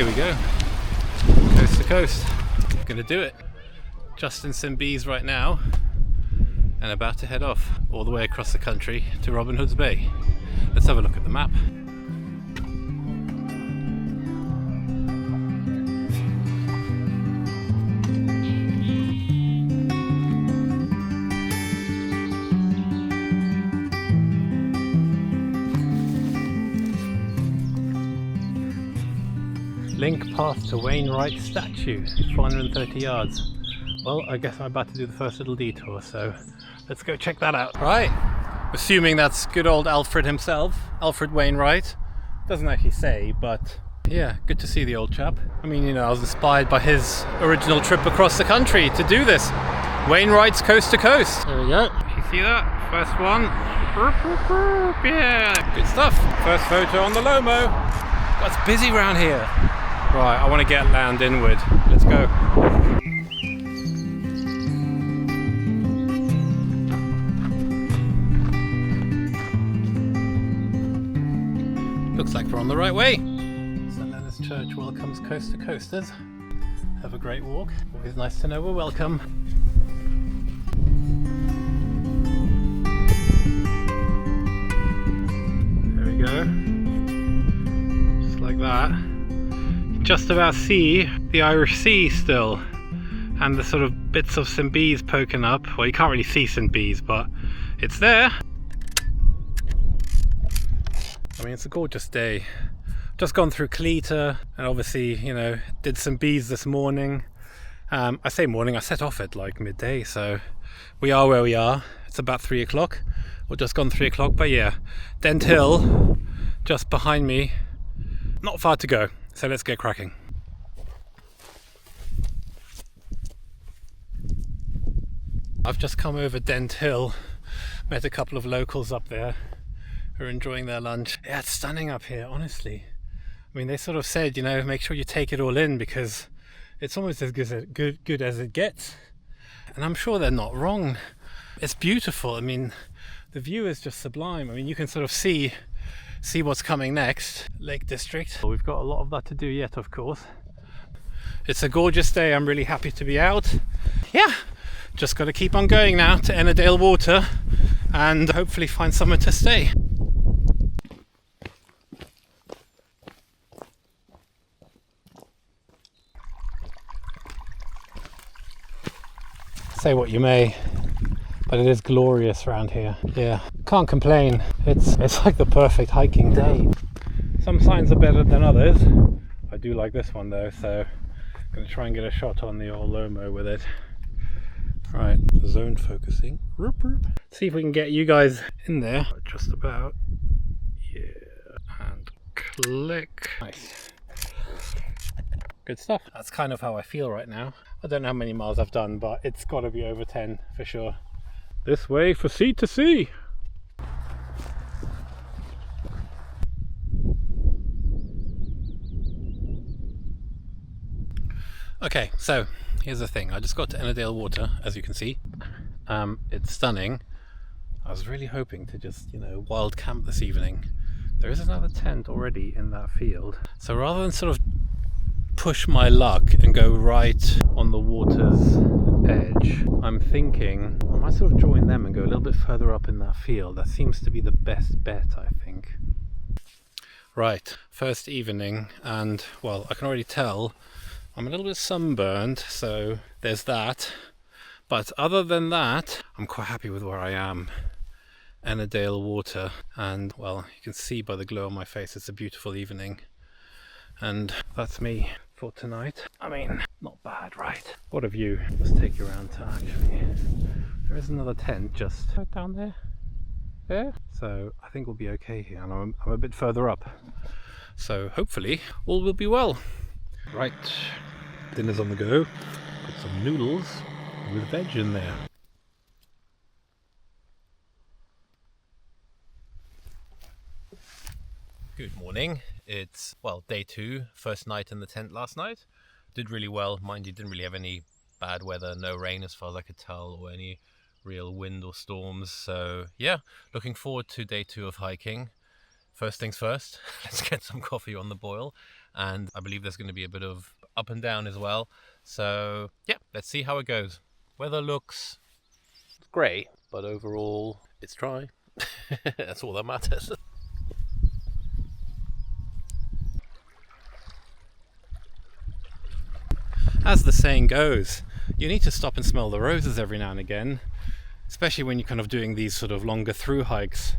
we go. Coast to coast. Gonna do it. Just in some bees right now and about to head off all the way across the country to Robin Hood's Bay. Let's have a look at the map. Link path to Wainwright statue, 430 yards. Well, I guess I'm about to do the first little detour, so let's go check that out. Right, assuming that's good old Alfred himself, Alfred Wainwright. Doesn't actually say, but yeah, good to see the old chap. I mean, you know, I was inspired by his original trip across the country to do this. Wainwright's Coast to Coast. There we go. You see that? First one. Yeah, good stuff. First photo on the Lomo. God, it's busy around here. Right, I want to get land inward. Let's go. Looks like we're on the right way. St. Leonard's Church welcomes coast to coasters. Have a great walk. Always nice to know we're welcome. There we go. Just like that. Just about see the Irish Sea still, and the sort of bits of St. Bees poking up. Well, you can't really see St. Bees, but it's there. I mean, it's a gorgeous day. Just gone through Cleator, and obviously, you know, did St. Bees this morning. I say morning, I set off at like midday, so we are where we are. It's about 3 o'clock, or just gone 3 o'clock, but yeah, Dent Hill, just behind me. Not far to go. So let's get cracking. I've just come over Dent Hill, met a couple of locals up there who are enjoying their lunch. Yeah, it's stunning up here, honestly. I mean, they sort of said, you know, make sure you take it all in because it's almost as good as it gets. And I'm sure they're not wrong. It's beautiful. I mean, the view is just sublime. I mean, you can sort of see what's coming next. Lake District. We've got a lot of that to do yet, of course. It's a gorgeous day. I'm really happy to be out. Yeah, just got to keep on going now to Ennerdale Water and hopefully find somewhere to stay. Say what you may, but it is glorious around here. Yeah, can't complain. It's like the perfect hiking day. Some signs are better than others. I do like this one though, so I'm going to try and get a shot on the old Lomo with it. Right, zone focusing. See if we can get you guys in there. Just about. Yeah, and click. Nice. Good stuff. That's kind of how I feel right now. I don't know how many miles I've done, but it's got to be over 10 for sure. This way for sea to sea. Okay, so here's the thing. I just got to Ennerdale Water, as you can see. It's stunning. I was really hoping to just, you know, wild camp this evening. There is another tent already in that field. So rather than sort of push my luck and go right on the water's edge, I'm thinking I might sort of join them and go a little bit further up in that field. That seems to be the best bet, I think. Right, first evening, and well, I can already tell I'm a little bit sunburned, so there's that. But other than that, I'm quite happy with where I am. Ennerdale Water, and well, you can see by the glow on my face it's a beautiful evening. And that's me for tonight. I mean, not bad, right? What a view. Let's take you around to actually. There is another tent just right down there. There. So I think we'll be okay here, and I'm a bit further up. So hopefully all will be well. Right, dinner's on the go. Got some noodles with veg in there. Good morning. It's, well, day 2, first night in the tent last night. Did really well. Mind you, didn't really have any bad weather, no rain as far as I could tell, or any real wind or storms. So yeah, looking forward to day 2 of hiking. First things first, let's get some coffee on the boil and I believe there's going to be a bit of up and down as well. So yeah, let's see how it goes. Weather looks grey, but overall it's dry. That's all that matters. As the saying goes, you need to stop and smell the roses every now and again, especially when you're kind of doing these sort of longer through hikes,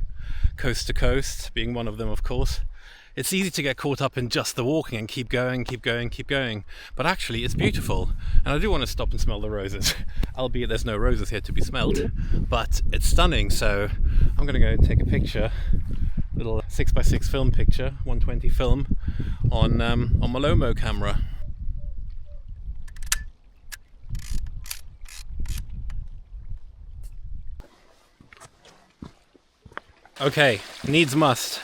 coast to coast being one of them, of course. It's easy to get caught up in just the walking and keep going, but actually it's beautiful, and I do want to stop and smell the roses, albeit there's no roses here to be smelled, but it's stunning. So I'm going to go and take a picture, little 6x6 film picture, 120 film on my Lomo camera. Okay, needs must.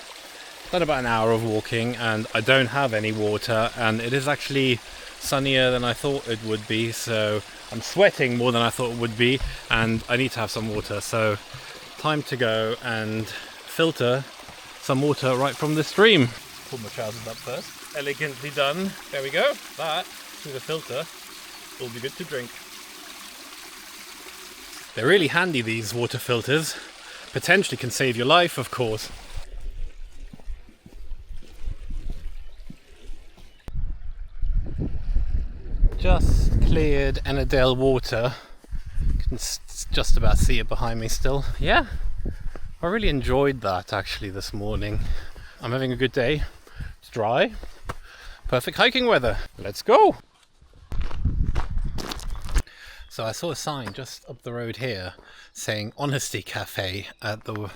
Done about an hour of walking and I don't have any water, and it is actually sunnier than I thought it would be, so I'm sweating more than I thought it would be, and I need to have some water. So time to go and filter some water right from the stream. Pull my trousers up first. Elegantly done. There we go. That, through the filter, will be good to drink. They're really handy, these water filters. Potentially can save your life, of course. Just cleared Ennerdale water. You can just about see it behind me still. Yeah, I really enjoyed that actually this morning. I'm having a good day. It's dry. Perfect hiking weather. Let's go! So I saw a sign just up the road here saying Honesty Cafe at the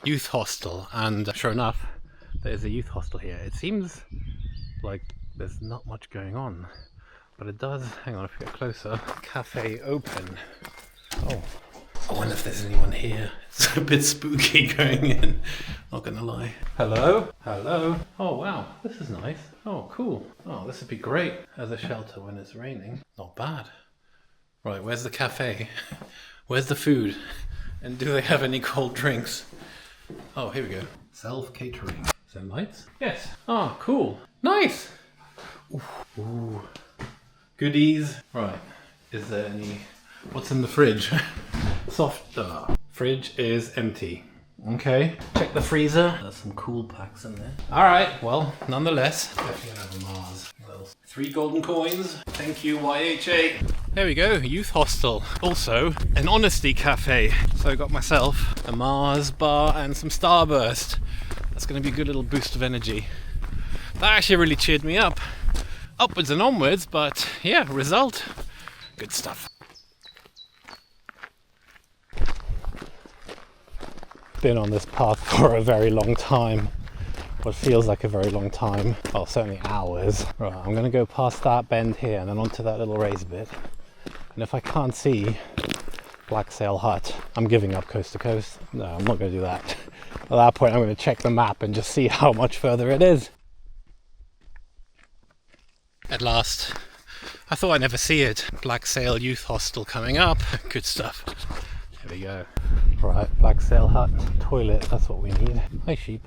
youth hostel, and sure enough there's a youth hostel here. It seems like there's not much going on, but it does, hang on, if we get closer, cafe open. Oh, I wonder if there's anyone here. It's a bit spooky going in, not gonna lie. Hello? Hello? Oh wow, this is nice. Oh cool. Oh, this would be great as a shelter when it's raining. Not bad. Right, where's the cafe? Where's the food? And do they have any cold drinks? Oh, here we go. Self-catering. Is there lights? Yes. Oh, cool. Nice! Ooh. Ooh. Goodies. Right. Is there any... What's in the fridge? Soft... Fridge is empty. Okay. Check the freezer. There's some cool packs in there. Alright, well, nonetheless. Definitely have a Mars. Well, 3 golden coins. Thank you, YHA. There we go, youth hostel. Also, an Honesty Cafe. So I got myself a Mars bar and some Starburst. That's going to be a good little boost of energy. That actually really cheered me up. Upwards and onwards, but yeah, result. Good stuff. Been on this path for a very long time. What feels like a very long time. Well, certainly hours. Right, I'm going to go past that bend here and then onto that little raised bit. And if I can't see Black Sail Hut, I'm giving up coast to coast. No, I'm not going to do that. At that point, I'm going to check the map and just see how much further it is. At last. I thought I'd never see it. Black Sail Youth Hostel coming up. Good stuff. Here we go. Right, Black Sail Hut, toilet, that's what we need. Hi sheep.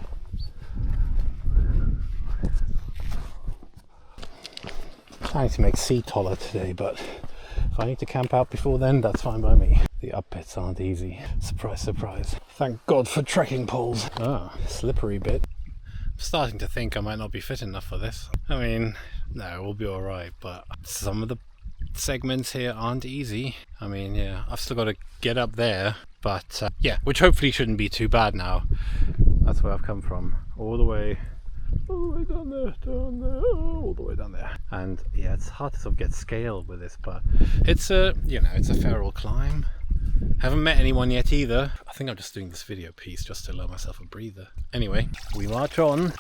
Trying to make sea taller today, but if I need to camp out before then, that's fine by me. The up bits aren't easy. Surprise, surprise. Thank God for trekking poles. Ah, slippery bit. I'm starting to think I might not be fit enough for this. I mean, no, we'll be alright, but some of the segments here aren't easy. I mean, yeah, I've still got to get up there, but yeah, which hopefully shouldn't be too bad now. That's where I've come from. All the way down there, all the way down there. And yeah, it's hard to sort of get scale with this, but it's a, you know, it's a feral climb. Haven't met anyone yet either. I think I'm just doing this video piece just to allow myself a breather. Anyway, we march on.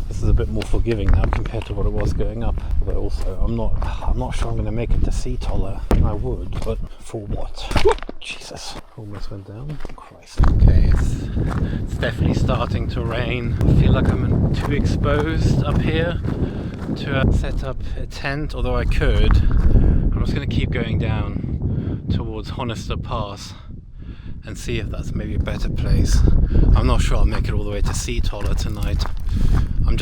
This is a bit more forgiving now compared to what it was going up. But also, I'm not sure I'm going to make it to sea taller. I would, but for what? Jesus, almost went down. Christ. Okay, it's definitely starting to rain. I feel like I'm too exposed up here to set up a tent, although I could. I'm just going to keep going down towards Honister Pass and see if that's maybe a better place. I'm not sure I'll make it all the way to Sea Toller tonight. I'm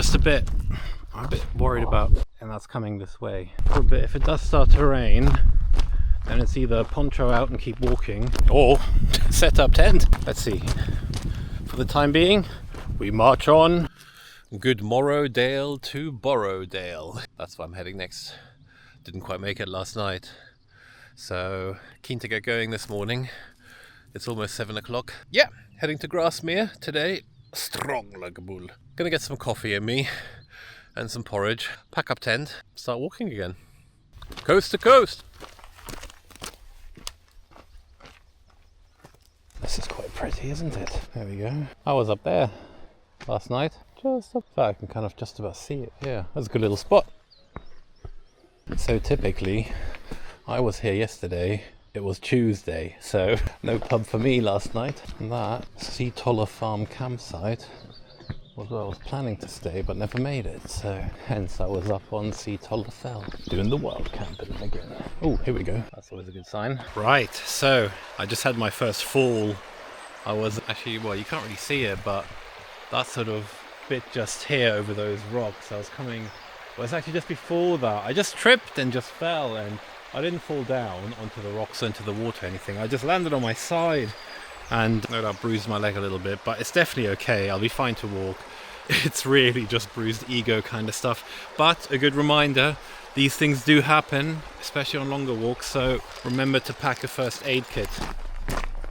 a bit worried about, and that's coming this way for a bit. If it does start to rain, then it's either poncho out and keep walking, or set up tent. Let's see. For the time being, we march on. Good morrow Dale to Borrowdale. That's where I'm heading next. Didn't quite make it last night, so keen to get going this morning. It's almost 7 o'clock. Yeah, heading to Grasmere today. Strong like a bull. Gonna get some coffee in me and some porridge, pack up tent, start walking again. Coast to coast. This is quite pretty, isn't it? There we go. I was up there last night. Just up there, I can kind of just about see it. Yeah, that's a good little spot. So typically, I was here yesterday. It was Tuesday, so no pub for me last night. And that Sea Toller Farm campsite was where I was planning to stay, but never made it. So hence I was up on Sea Toller Fell, doing the wild camping again. Oh, here we go. That's always a good sign. Right, so I just had my first fall. I was actually, well, you can't really see it, but that sort of bit just here over those rocks. I was coming, well, it's actually just before that. I just tripped and just fell, and I didn't fall down onto the rocks or into the water or anything. I just landed on my side and no doubt bruised my leg a little bit, but it's definitely okay. I'll be fine to walk. It's really just bruised ego kind of stuff, but a good reminder, these things do happen, especially on longer walks, so remember to pack a first aid kit.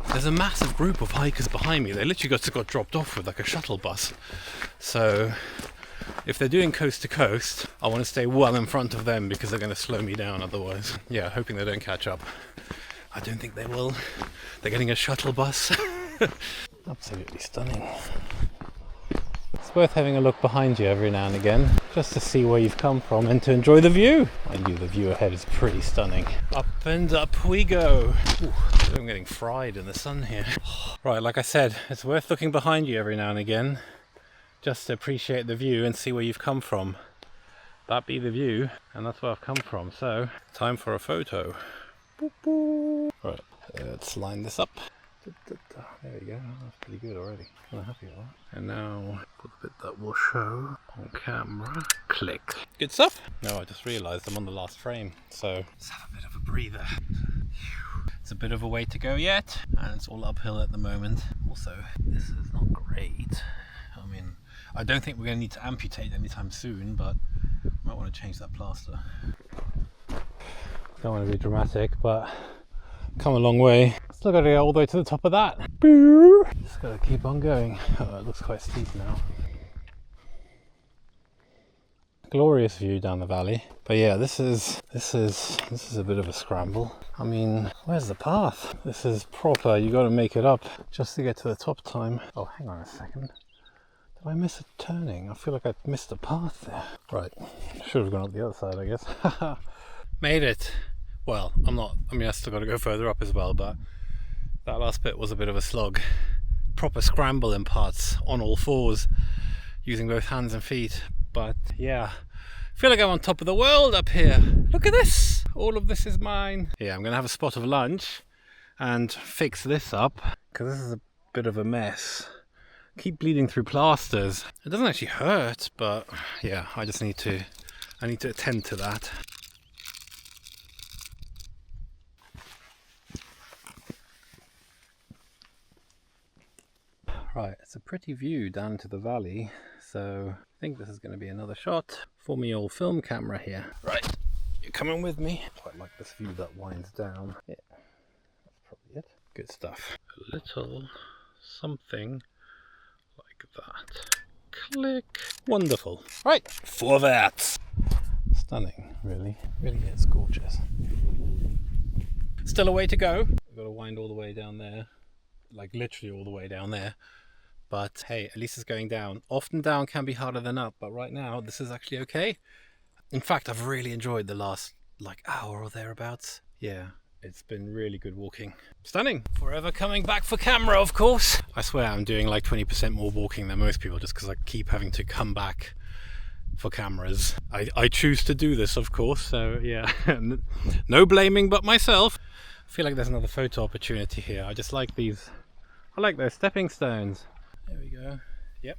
There's a massive group of hikers behind me. They literally got dropped off with like a shuttle bus. So if they're doing coast to coast, I want to stay well in front of them because they're going to slow me down otherwise. Yeah, hoping they don't catch up. I don't think they will. They're getting a shuttle bus. Absolutely stunning. It's worth having a look behind you every now and again, just to see where you've come from and to enjoy the view. Mind you, the view ahead is pretty stunning. Up and up we go. Ooh, I'm getting fried in the sun here. Right, like I said, it's worth looking behind you every now and again, just to appreciate the view and see where you've come from. That be the view, and that's where I've come from. So, time for a photo. Boop, boop. Right, let's line this up. There we go, that's pretty good already. I'm happy with that. And now, for the bit that will show on camera, click. Good stuff. No, I just realised I'm on the last frame, so let's have a bit of a breather. It's a bit of a way to go yet, and it's all uphill at the moment. Also, this is not great. I mean, I don't think we're going to need to amputate anytime soon, but I might want to change that plaster. Don't want to be dramatic, but come a long way. Still got to go all the way to the top of that. Just got to keep on going. Oh, it looks quite steep now. Glorious view down the valley. But yeah, this is a bit of a scramble. I mean, where's the path? This is proper. You got to make it up just to get to the top time. Oh, hang on a second. Did I miss a turning? I feel like I missed a path there. Right, should have gone up the other side, I guess. Made it. Well, I still got to go further up as well, but that last bit was a bit of a slog. Proper scramble in parts, on all fours, using both hands and feet. But yeah, I feel like I'm on top of the world up here. Look at this. All of this is mine. Yeah, I'm going to have a spot of lunch and fix this up, because this is a bit of a mess. Keep bleeding through plasters. It doesn't actually hurt, but yeah, I need to attend to that. Right, it's a pretty view down to the valley, so I think this is going to be another shot for me old film camera here. Right, you're coming with me. Quite like this view that winds down. Yeah, that's probably it. Good stuff. A little something like that. Click. Wonderful. Right, for that. Stunning, really. Really is gorgeous. Still a way to go. We've got to wind all the way down there. Like literally all the way down there. But hey, at least it's going down. Often down can be harder than up, but right now this is actually okay. In fact, I've really enjoyed the last hour or thereabouts. Yeah, it's been really good walking. Stunning. Forever coming back for camera, of course. I swear I'm doing like 20% more walking than most people just because I keep having to come back for cameras. I choose to do this, of course, so yeah. No blaming but myself. I feel like there's another photo opportunity here. I just like these. I like those stepping stones. There we go. Yep.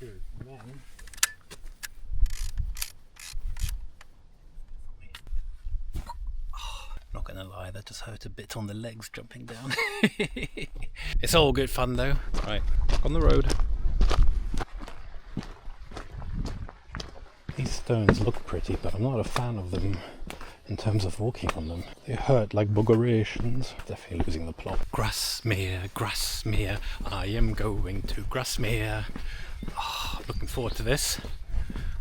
Good. And then not gonna lie, that just hurt a bit on the legs jumping down. It's all good fun though. Right, back on the road. These stones look pretty, but I'm not a fan of them in terms of walking on them. They hurt like boogerations. Definitely losing the plot. Grasmere, I am going to Grasmere. Oh, looking forward to this.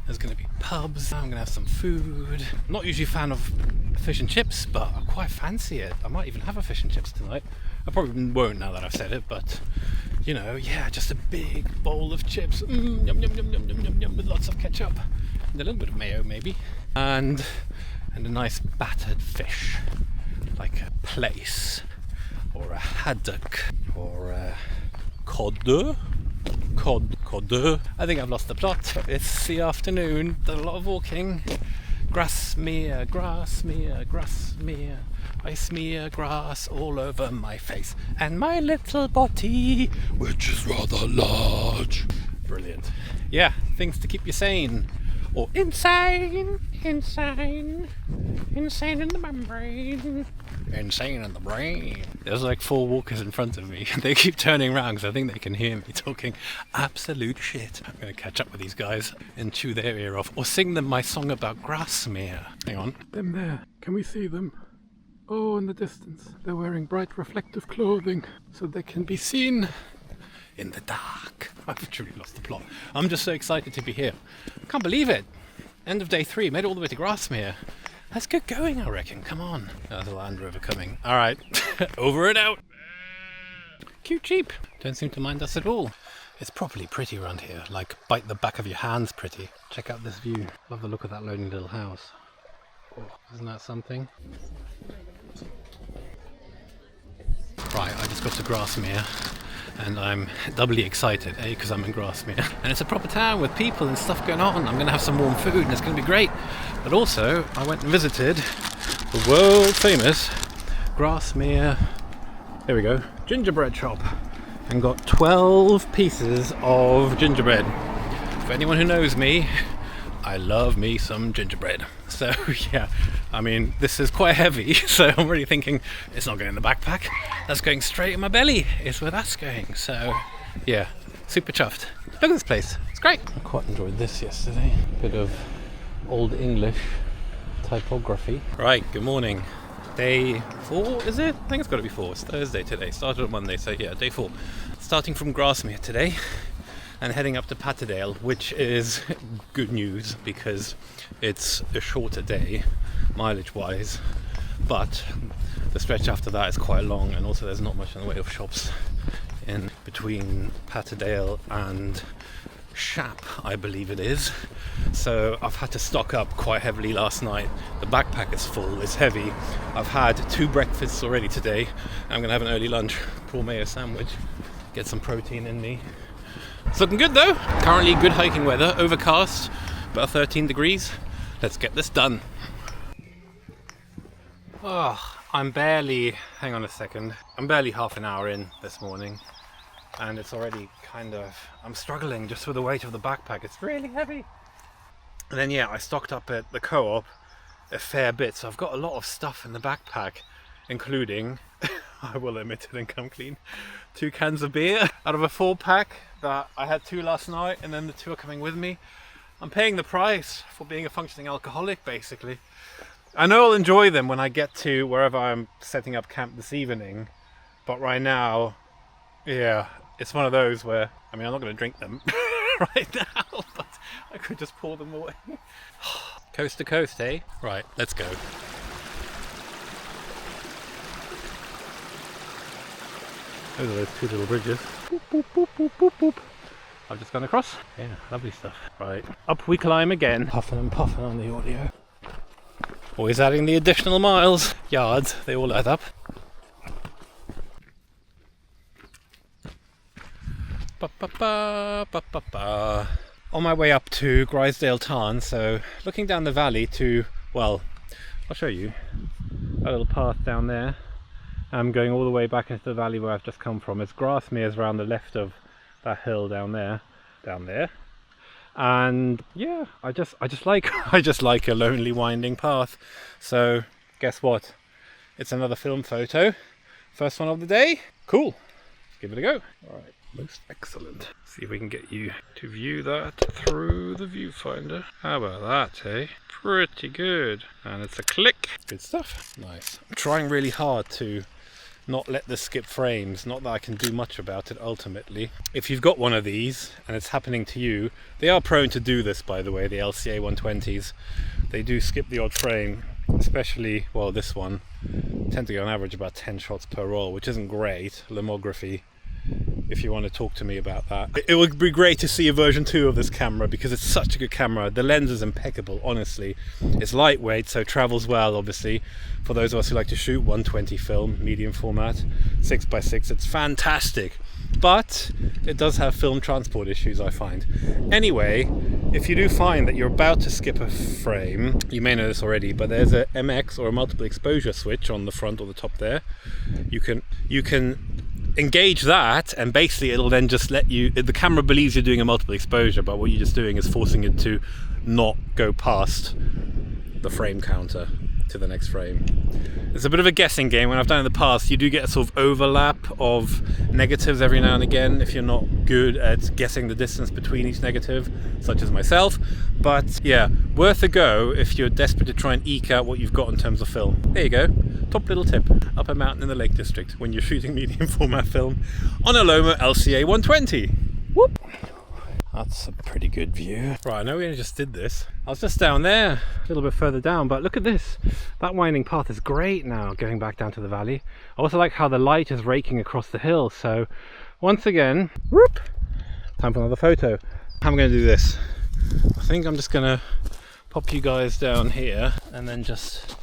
There's going to be pubs, I'm going to have some food. I'm not usually a fan of fish and chips, but I quite fancy it. I might even have a fish and chips tonight. I probably won't now that I've said it, but you know, yeah, just a big bowl of chips. Yum, yum, yum, yum, yum, yum, yum, with lots of ketchup. And a little bit of mayo maybe. And a nice battered fish, like a plaice, or a haddock, or a cod. I think I've lost the plot. It's the afternoon, done a lot of walking. Grasmere. I smear grass all over my face and my little body, which is rather large. Brilliant. Yeah, things to keep you sane. Or insane in the membrane. Insane in the brain. There's like 4 walkers in front of me. They keep turning around because I think they can hear me talking absolute shit. I'm going to catch up with these guys and chew their ear off, or sing them my song about Grasmere. Hang on. Them there. Can we see them? Oh, in the distance. They're wearing bright reflective clothing so they can be seen in the dark. I've truly lost the plot. I'm just so excited to be here. Can't believe it. End of day 3. Made it all the way to Grasmere. That's good going, I reckon. Come on. There's a Land Rover coming. Alright. Over and out. Cute Jeep. Don't seem to mind us at all. It's properly pretty around here. Like, bite the back of your hands pretty. Check out this view. Love the look of that lonely little house. Oh, isn't that something? Right, I just got to Grasmere. And I'm doubly excited, because I'm in Grasmere. And it's a proper town with people and stuff going on. I'm going to have some warm food and it's going to be great. But also, I went and visited the world famous Grasmere, there we go, gingerbread shop. And got 12 pieces of gingerbread. For anyone who knows me, I love me some gingerbread. So yeah, I mean, this is quite heavy, so I'm really thinking it's not going in the backpack. That's going straight in my belly, is where that's going. So yeah, super chuffed. Look at this place, it's great. I quite enjoyed this yesterday. Bit of old English typography. Right, good morning. Day 4, is it? I think it's got to be 4. It's Thursday today. Started on Monday, so yeah, day 4. Starting from Grasmere today and heading up to Patterdale, which is good news because it's a shorter day, mileage-wise, but the stretch after that is quite long, and also there's not much in the way of shops in between Patterdale and Shap, I believe it is. So I've had to stock up quite heavily last night. The backpack is full, it's heavy. I've had 2 breakfasts already today. I'm gonna have an early lunch, prawn mayo sandwich, get some protein in me. It's looking good though. Currently good hiking weather, overcast, about 13 degrees. Let's get this done. Oh, I'm barely half an hour in this morning. And it's already I'm struggling just with the weight of the backpack. It's really heavy. And then yeah, I stocked up at the co-op a fair bit. So I've got a lot of stuff in the backpack, including, I will admit it and come clean, 2 cans of beer out of a 4-pack that I had 2 last night, and then the 2 are coming with me. I'm paying the price for being a functioning alcoholic, basically. I know I'll enjoy them when I get to wherever I'm setting up camp this evening, but right now, yeah, it's one of those where, I mean, I'm not going to drink them right now, but I could just pour them away. Coast to coast, eh? Right, let's go. Those are those 2 little bridges. Boop, boop, boop, boop, boop, boop. I've just gone across. Yeah, lovely stuff. Right, up we climb again. Puffing and puffing on the audio. Always adding the additional miles. Yards, they all add up. Ba, ba, ba, ba, ba, ba. On my way up to Grisdale Tarn, so looking down the valley to, well, I'll show you. a little path down there. I'm going all the way back into the valley where I've just come from. It's grass meres around the left of that hill down there. And yeah, I just like I just like a lonely winding path. So guess what? It's another film photo. First one of the day. Cool. Let's give it a go. Alright, most excellent. See if we can get you to view that through the viewfinder. How about that, eh? Pretty good. And it's a click. Good stuff. Nice. I'm trying really hard to not let this skip frames. Not that I can do much about it ultimately. If you've got one of these and it's happening to you, they are prone to do this, by the way, the LCA 120s. They do skip the odd frame, especially, well, this one. Tend to go on average about 10 shots per roll, which isn't great. Lomography, if you want to talk to me about that. It would be great to see a version 2 of this camera because it's such a good camera. The lens is impeccable, honestly. It's lightweight, so travels well, obviously. For those of us who like to shoot 120 film, medium format, 6x6, it's fantastic. But it does have film transport issues, I find. Anyway, if you do find that you're about to skip a frame, you may know this already, but there's a MX or a multiple exposure switch on the front or the top there. You can engage that, and basically it'll then just let you, the camera believes you're doing a multiple exposure, but what you're just doing is forcing it to not go past the frame counter to the next frame. It's a bit of a guessing game. When I've done it in the past, you do get a sort of overlap of negatives every now and again if you're not good at guessing the distance between each negative, such as myself. But yeah, worth a go if you're desperate to try and eke out what you've got in terms of film. There you go. Top little tip up a mountain in the Lake District when you're shooting medium format film on a Lomo LC-A 120. Whoop! That's a pretty good view. Right, I know we only just did this. I was just down there, a little bit further down, but look at this. That winding path is great now, going back down to the valley. I also like how the light is raking across the hill. So once again, whoop, time for another photo. How am I going to do this? I think I'm just going to pop you guys down here and then just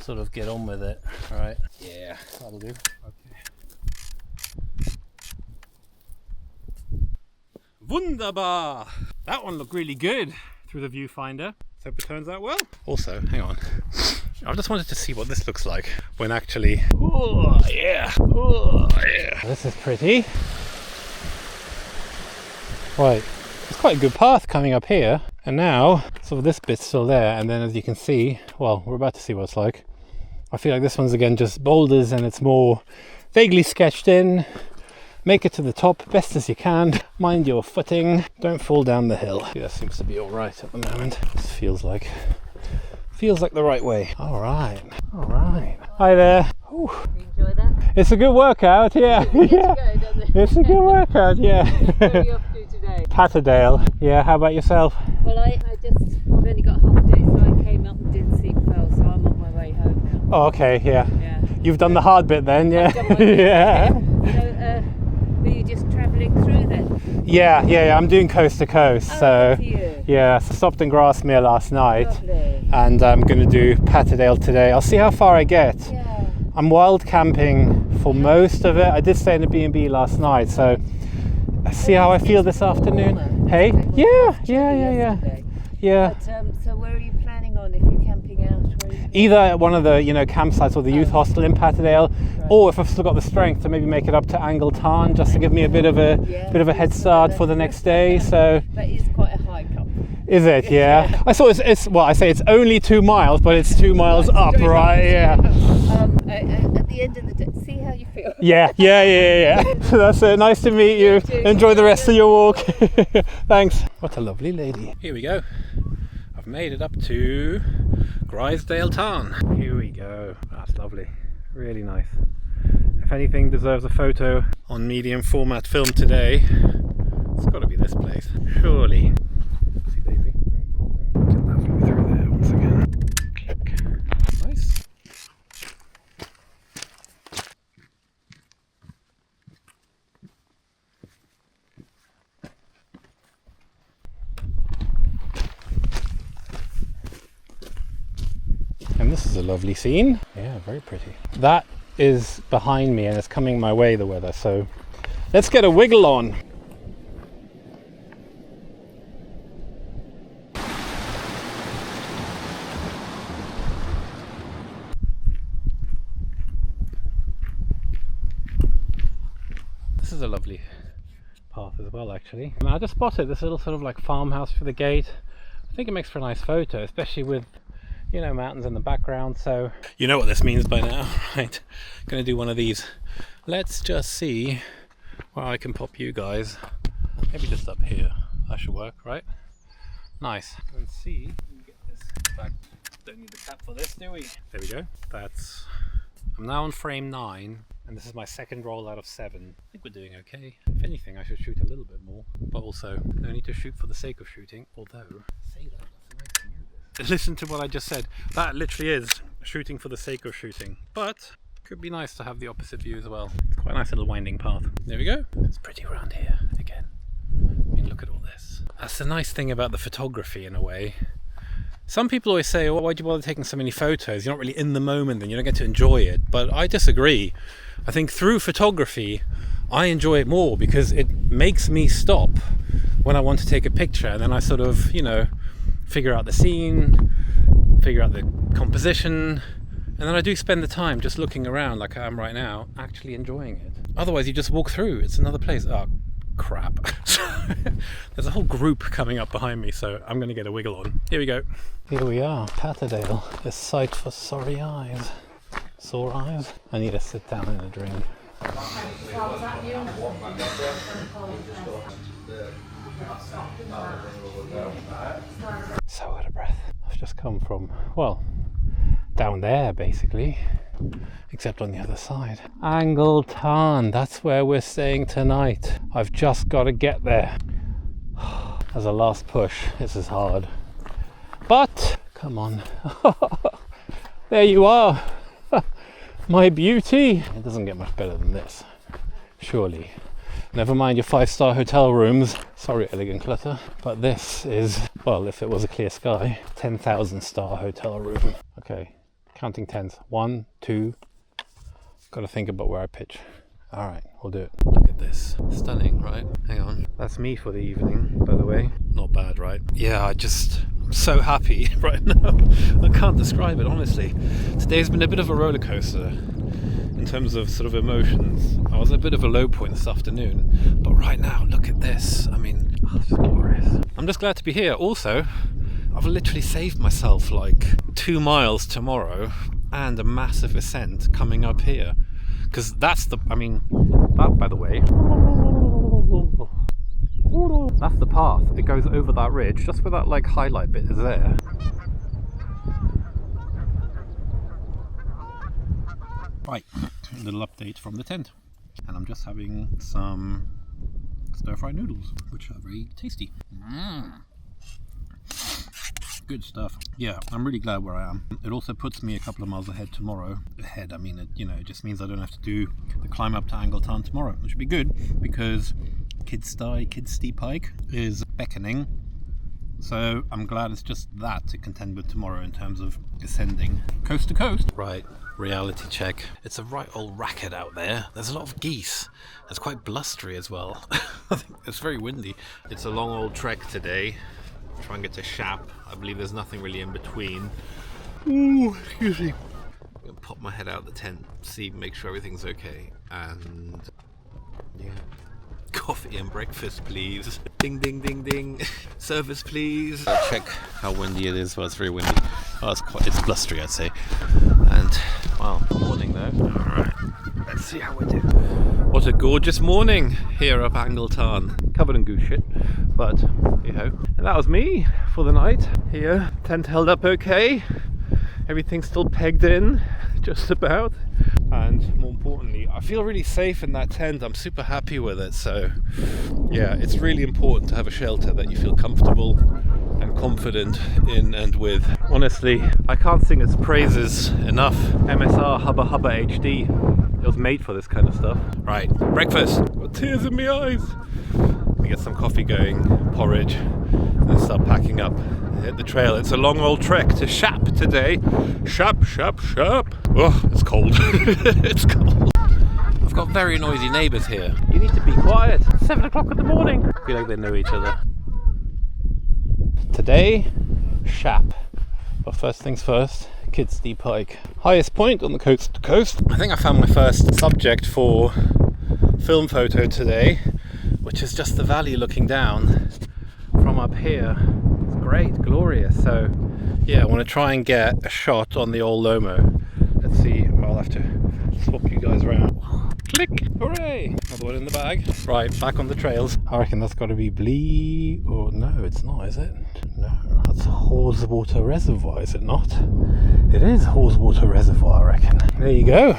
sort of get on with it. All right, yeah, that'll do. Wunderbar! That one looked really good through the viewfinder. So hope it turns out well. Also, hang on. I just wanted to see what this looks like when actually... Oh yeah! Oh yeah! This is pretty. Right, it's quite a good path coming up here. And now, sort of this bit's still there. And then as you can see, well, we're about to see what it's like. I feel like this one's again just boulders and it's more vaguely sketched in. Make it to the top best as you can. Mind your footing. Don't fall down the hill. Yeah, that seems to be all right at the moment. This feels like the right way. All right. Hi there. Ooh. You enjoy that? It's a good workout. Yeah. Yeah. It's a good workout. Yeah. Where are you off to today? Patterdale. Yeah. How about yourself? Well, I've only got half a day, so I came up and did sleep well, so I'm on my way home now. Oh, okay. Yeah. Yeah. You've done the hard bit then. Yeah. I've done my bit. Yeah. So, were you just travelling through then? Yeah. I'm doing coast to coast. Oh, So good for you. yeah, so stopped in Grasmere last night. Lovely. And I'm going to do Patterdale today. I'll see how far I get. Yeah. I'm wild camping for most of it. I did stay in a B&B last night, so I see how I feel this afternoon. Warmer. Hey? Yeah. Yesterday. Yeah. But, so where are you planning on if you're camping out? Where are you Either at one of the campsites or the youth hostel in Patterdale, or if I've still got the strength to maybe make it up to Angleton just to give me a bit of a head start for the next day. So That is quite a hike up. is it? Yeah. I saw it's well, I say it's only 2 miles, but it's 2 miles up, Straight right? up. Yeah. At the end of the day, see how you feel. Yeah. So that's it. Nice to meet you. too. Enjoy the rest of your walk. Thanks. What a lovely lady. Here we go. I've made it up to Grisdale Tarn. Here we go. That's lovely. Really nice. If anything deserves a photo on medium format film today, it's got to be this place. Surely. See, Daisy. Get that flow through there once again. Click. Nice. And this is a lovely scene. Yeah, very pretty. That is behind me and it's coming my way, the weather, so let's get a wiggle on. this is a lovely path as well, actually. And I just spotted this little sort of like farmhouse through the gate. I think it makes for a nice photo, especially with, you know, mountains in the background. So you know what this means by now, right? Gonna do one of these. Let's just see where I can pop you guys. Maybe just up here. That should work, right? Nice. Let's see. Let me get this back. Don't need the cap for this, do we? There we go. I'm now on frame 9, and this is my second roll out of 7. I think we're doing okay. If anything, I should shoot a little bit more, but also no need to shoot for the sake of shooting. Although, say that, that's a nice view. This. Listen to what I just said. That literally is shooting for the sake of shooting, but could be nice to have the opposite view as well. It's quite a nice little winding path. There we go. It's pretty around here again. I mean, look at all this. That's the nice thing about the photography in a way. Some people always say, well, why do you bother taking so many photos? You're not really in the moment, then you don't get to enjoy it. But I disagree. I think through photography, I enjoy it more because it makes me stop when I want to take a picture. And then I sort of, you know, figure out the scene, figure out the composition. And then I do spend the time just looking around like I am right now, actually enjoying it. Otherwise, you just walk through. It's another place. Oh, crap. There's a whole group coming up behind me, so I'm going to get a wiggle on. Here we go. Here we are, Patterdale, a sight for sorry eyes. Sore eyes? I need to sit down and a drink. So out of breath. I've just come from, well, down there basically, except on the other side. Angleton, that's where we're staying tonight. I've just got to get there. As a last push, this is hard. But, come on. There you are. My beauty. It doesn't get much better than this, surely. Never mind your 5-star hotel rooms. Sorry, Elegant Clutter. But this is, well, if it was a clear sky, 10,000-star hotel room. Okay, counting tens. 1, 2. Got to think about where I pitch. All right, we'll do it. Look at this. Stunning, right? Hang on. That's me for the evening, by the way. Not bad, right? Yeah, I'm so happy right now. I can't describe it, honestly. Today's been a bit of a roller coaster in terms of sort of emotions. I was at a bit of a low point this afternoon, but right now, look at this. I mean, it's just glorious. I'm just glad to be here. Also, I've literally saved myself like 2 miles tomorrow and a massive ascent coming up here. Because that's the, I mean, that, by the way, that's the path. It goes over that ridge, just where that like highlight bit is there. Right, a little update from the tent. And I'm just having some stir-fried noodles, which are very tasty. Good stuff. Yeah, I'm really glad where I am. It also puts me a couple of miles ahead tomorrow. Ahead, I mean, it just means I don't have to do the climb up to Angleton tomorrow, which would be good because Kidsty Pike is beckoning. So I'm glad it's just that to contend with tomorrow in terms of ascending coast to coast. Right, reality check. It's a right old racket out there. There's a lot of geese. It's quite blustery as well. I think it's very windy. It's a long old trek today. Try and get to Shap. I believe there's nothing really in between. Ooh, excuse me. I'm gonna pop my head out the tent, make sure everything's okay, and yeah. Coffee and breakfast, please. Ding, ding, ding, ding. Service, please. I'll check how windy it is. Well, it's very windy. Oh, it's blustery, I'd say. And wow, morning though. All right, let's see how we do. What a gorgeous morning here up Angleton. Covered in goose shit, but hey-ho. And that was me for the night here. Tent held up okay. Everything's still pegged in, just about. And more importantly, I feel really safe in that tent. I'm super happy with it. So yeah, it's really important to have a shelter that you feel comfortable and confident in and with. Honestly, I can't sing its praises enough. MSR Hubba Hubba HD. It was made for this kind of stuff. Right, breakfast. Got tears in my eyes. Let me get some coffee going, porridge, and start packing up. Hit the trail. It's a long old trek to Shap today. Shap, Shap, Shap. Oh, it's cold. It's cold. I've got very noisy neighbours here. You need to be quiet. 7 o'clock in the morning. I feel like they know each other. Today, Shap. But first things first, Kidsty Pike. Highest point on the coast to coast. I think I found my first subject for film photo today, which is just the valley looking down from up here. It's great, glorious. So yeah, I want to try and get a shot on the old Lomo. Let's see. I'll have to swap you guys around. Click! Hooray! Another one in the bag. Right, back on the trails. I reckon that's got to be oh no, it's not, is it? No, that's Haweswater Reservoir, is it not? It is Haweswater Reservoir, I reckon. There you go.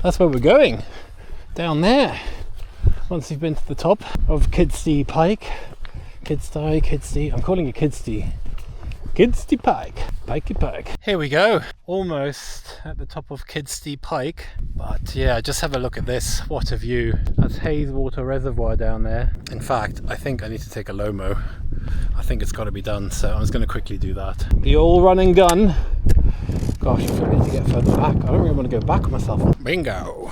That's where we're going. Down there. Once you've been to the top of Kidsty Pike. Kidsty. I'm calling it Kidsty. Kidsty Pike. Pikey Pike. Here we go. Almost at the top of Kidsty Pike. But yeah, just have a look at this. What a view. That's Haweswater Reservoir down there. In fact, I think I need to take a Lomo. I think it's got to be done, so I'm just going to quickly do that. The old run and gun. Gosh, I feel I need to get further back. I don't really want to go back myself. Bingo.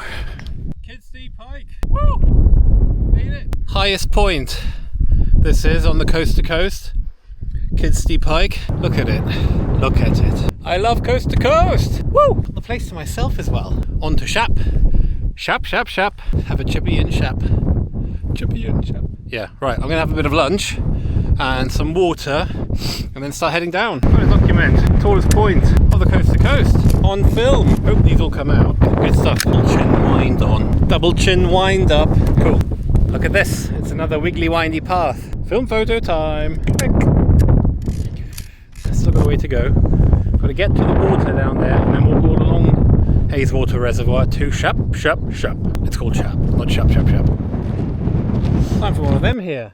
Kidsty Pike. Woo! Made it. Highest point. This is on the coast to coast. Kidsty Pike. Look at it. Look at it. I love coast to coast. Woo! The place to myself as well. On to Shap. Shap. Have a chippy in Shap. Yeah, right. I'm going to have a bit of lunch and some water and then start heading down. I'm going to document tallest point of the coast to coast on film. Hope these all come out. Good stuff. Full chin wind on. Double chin wind up. Cool. Look at this. It's another wiggly windy path. Film photo time. Click. Still got a way to go. Got to get to the water down there and then walk all along Haweswater Reservoir to Shap. It's called Shap, not Shap. Time for one of them here.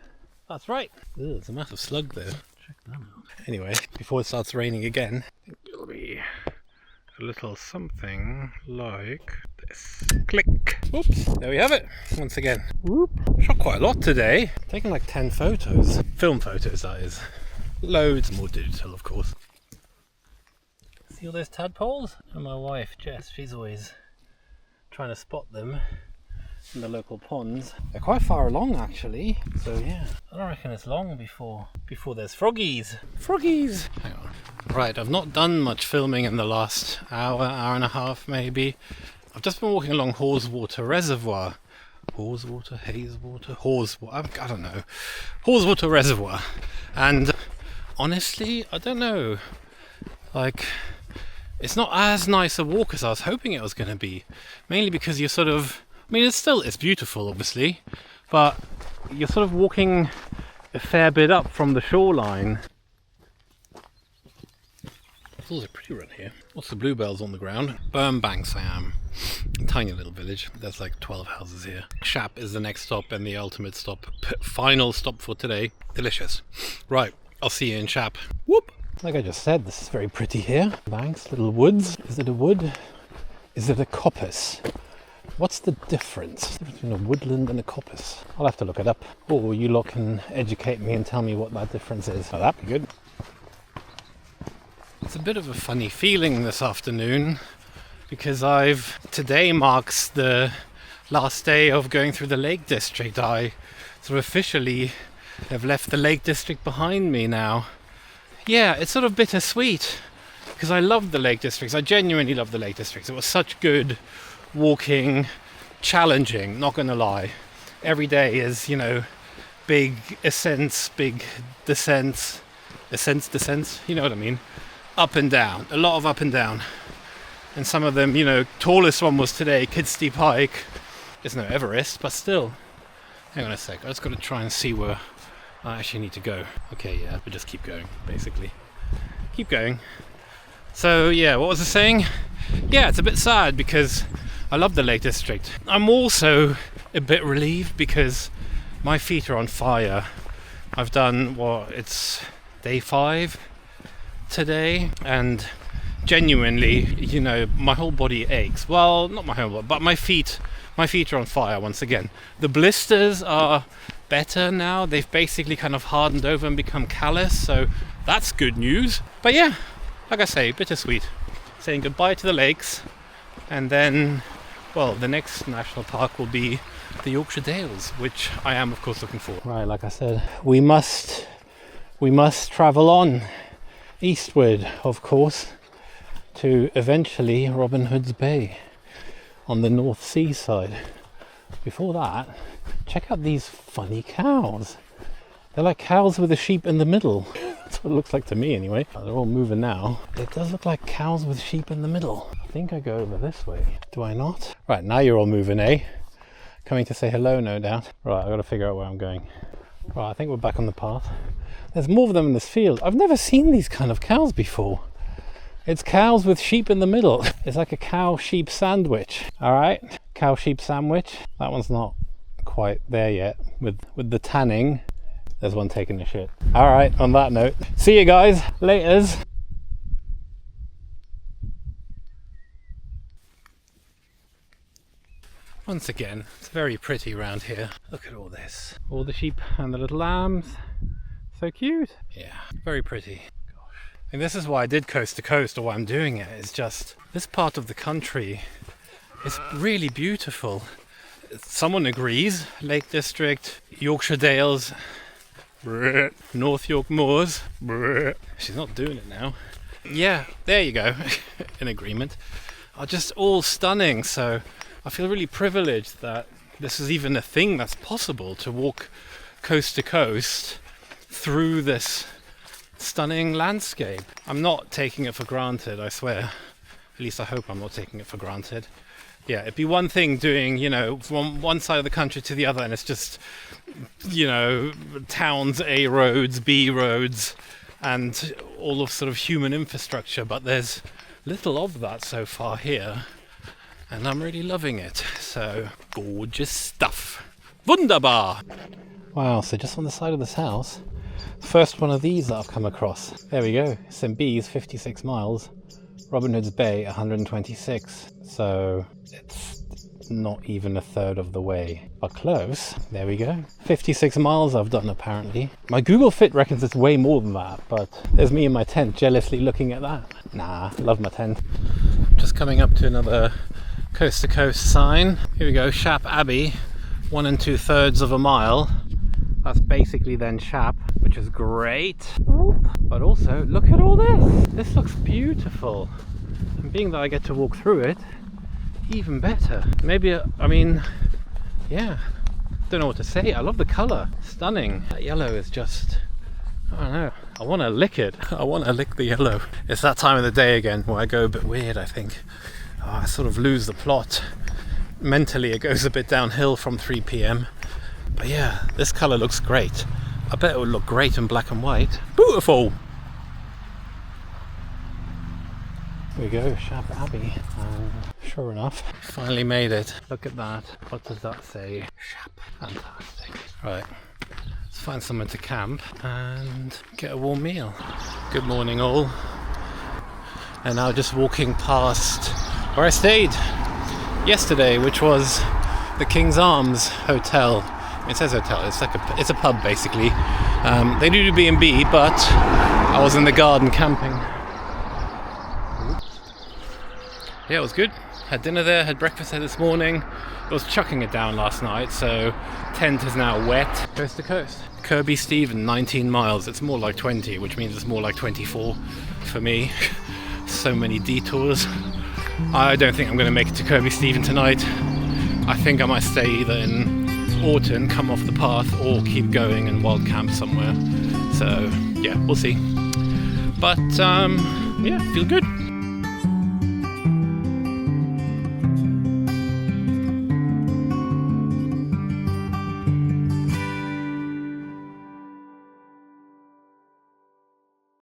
That's right. Ugh, it's a massive slug there. Check that out. Anyway, before it starts raining again, I think it'll be a little something like this. Click. Oops. There we have it. Once again. Whoop. Shot quite a lot today. Taken like 10 photos. Film photos, that is. Loads more digital, of course. See all those tadpoles? And my wife, Jess, she's always trying to spot them in the local ponds. They're quite far along, actually. So yeah, I don't reckon it's long before there's froggies. Froggies! Hang on. Right, I've not done much filming in the last hour and a half, maybe. I've just been walking along Haweswater Reservoir. Haweswater, I don't know. Haweswater Reservoir. And honestly, I don't know. Like, it's not as nice a walk as I was hoping it was going to be. Mainly because you're sort of, I mean, it's beautiful, obviously, but you're sort of walking a fair bit up from the shoreline. It's also pretty around here. Lots of bluebells on the ground. Burnbanks I am. A tiny little village. There's like 12 houses here. Shap is the next stop and the ultimate stop. Final stop for today. Delicious. Right, I'll see you in Shap. Whoop! Like I just said, this is very pretty here. Banks, little woods. Is it a wood? Is it a coppice? What's the difference between a woodland and a coppice? I'll have to look it up. Or you lot can educate me and tell me what that difference is. Oh, that'd be good. It's a bit of a funny feeling this afternoon because today marks the last day of going through the Lake District. I sort of officially have left the Lake District behind me now. Yeah, it's sort of bittersweet because I love the Lake Districts. I genuinely love the Lake Districts. It was such good walking, challenging, not gonna lie. Every day is, big ascents, big descents, you know what I mean? Up and down, a lot of up and down. And some of them, tallest one was today, Kidsty Pike. There's no Everest, but still. Hang on a sec, I just gotta try and see where I actually need to go. Okay, yeah, but just keep going, basically. Keep going. So yeah, what was I saying? Yeah, it's a bit sad because I love the Lake District. I'm also a bit relieved because my feet are on fire. I've done, it's day 5 today, and genuinely, my whole body aches. Well, not my whole body, but my feet are on fire once again. The blisters are better now. They've basically kind of hardened over and become callous, so that's good news. But yeah, like I say, bittersweet. Saying goodbye to the lakes, and then, well, the next national park will be the Yorkshire Dales, which I am of course looking for. Right, like I said, we must travel on eastward, of course, to eventually Robin Hood's Bay on the North Sea side Before that, check out these funny cows. They're like cows with a sheep in the middle. That's what it looks like to me anyway. They're all moving now. It does look like cows with sheep in the middle. I think I go over this way. Do I not? Right, now you're all moving, eh? Coming to say hello, no doubt. Right, I've got to figure out where I'm going. Right, I think we're back on the path. There's more of them in this field. I've never seen these kind of cows before. It's cows with sheep in the middle. It's like a cow-sheep sandwich. All right, cow-sheep sandwich. That one's not quite there yet with the tanning. There's one taking a shit. All right, on that note, see you guys, laters. Once again, it's very pretty around here. Look at all this. All the sheep and the little lambs. So cute. Yeah, very pretty. Gosh. And this is why I did coast to coast, or why I'm doing it. It's just, this part of the country is really beautiful. Someone agrees. Lake District, Yorkshire Dales, North York Moors. She's not doing it now. Yeah, there you go. In agreement. Are just all stunning. So I feel really privileged that this is even a thing that's possible, to walk coast to coast through this stunning landscape. I'm not taking it for granted, I swear. At least I hope I'm not taking it for granted. Yeah, it'd be one thing doing, you know, from one side of the country to the other, and it's just, you know, towns, A roads, B roads, and all of sort of human infrastructure, but there's little of that so far here. And I'm really loving it. So, gorgeous stuff. Wunderbar! Wow, so just on the side of this house, first one of these that I've come across. There we go. St. Bees, 56 miles. Robin Hood's Bay, 126. So, it's not even a third of the way. But close. There we go. 56 miles I've done, apparently. My Google Fit reckons it's way more than that, but there's me in my tent jealously looking at that. Nah, love my tent. Just coming up to another coast to coast sign. Here we go, Shap Abbey, 1 2/3 of a mile. That's basically then Shap, which is great. But also, look at all this. This looks beautiful. And being that I get to walk through it, even better. Maybe, I mean, yeah, don't know what to say. I love the color, stunning. That yellow is just, I don't know, I want to lick it. I want to lick the yellow. It's that time of the day again where I go a bit weird, I think. I sort of lose the plot. Mentally it goes a bit downhill from 3 p.m. But yeah, this colour looks great. I bet it would look great in black and white. Beautiful! Here we go, Shap Abbey. And sure enough, finally made it. Look at that. What does that say? Shap. Fantastic. Right, let's find somewhere to camp and get a warm meal. Good morning all. And now just walking past where I stayed yesterday, which was the King's Arms Hotel. It says hotel, it's a pub basically. They do B&B, but I was in the garden camping. Yeah, it was good. Had dinner there, had breakfast there this morning. It was chucking it down last night, so tent is now wet. Coast to coast. Kirby Stephen, 19 miles. It's more like 20, which means it's more like 24 for me. So many detours. I don't think I'm going to make it to Kirby Stephen tonight. I think I might stay either in Orton, come off the path, or keep going and wild camp somewhere. So yeah, we'll see. But yeah, feel good.